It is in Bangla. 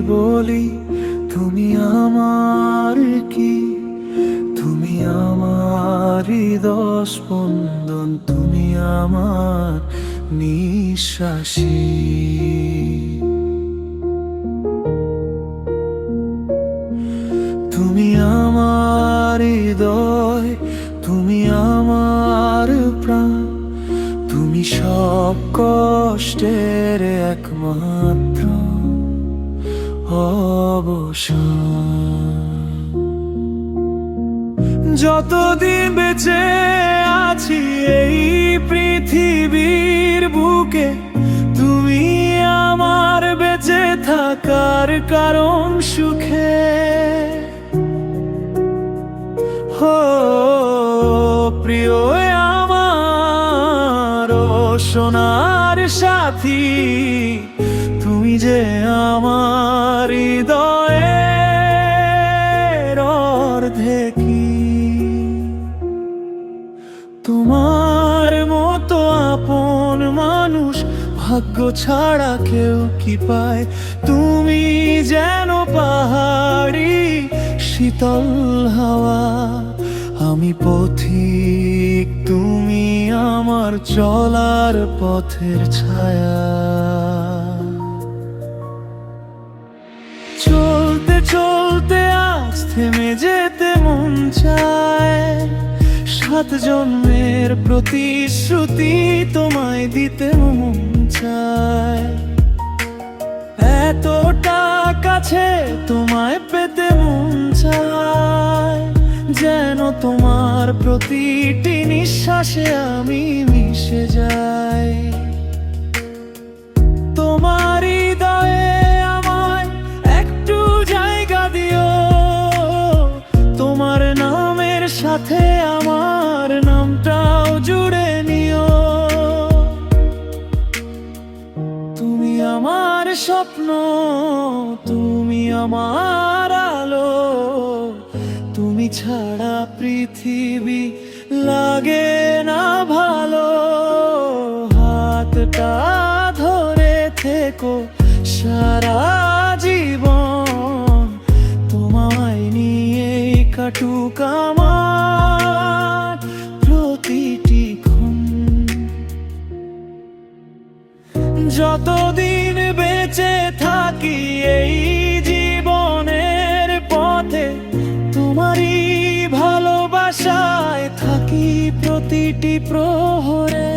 বলি তুমি আমার কি, তুমি আমার হৃদয় স্পন্দন, তুমি আমার নিঃশ্বাসী। তুমি আমার হৃদয়, তুমি আমার প্রাণ, তুমি সব কষ্টের একমাত্র অবসান। যতদিন বেঁচে আছি এই পৃথিবীর বুকে, তুমি আমার বেঁচে থাকার কারণ সুখে। ও প্রিয় আমার, ও সোনার সাথী, তুমি যে আমার হৃদয়ের অর্ধেকই। তোমার মতো আপন মানুষ ভাগ্য ছাড়া কেউ কি পায়? তুমি যেন পাহাড়ি শীতল হাওয়া, আমি পথিক, তুমি আমার চলার পথের ছায়া। চলতে চলতে আজ থেমে যেতে মন চায়, 7 জন্মের প্রতিশ্রুতি তোমায় দিতে মন চায়। এতটা কাছে তোমায় পেতে মন চায়, যেন তোমার প্রতিটি নিঃশ্বাসে আমি মিশে যাই। তোমার হৃদয়ে আমায় একটু জায়গা দিও, তোমার নামের সাথে আমার নামটাও জুড়ে নিও। তুমি আমার স্বপ্ন, তুমি আমার আলো, তুমি ছাড়া পৃথিবী লাগে না ভালো। হাতটা ধরে থেকো সারা জীবন, তোমায় নিয়েই কাটুক আমার প্রতিটি ক্ষণ। যতদিন বেঁচে থাকি এই জীবনের পথে, তোমারই ভালোবাসায় থাকি প্রতিটি প্রহরে।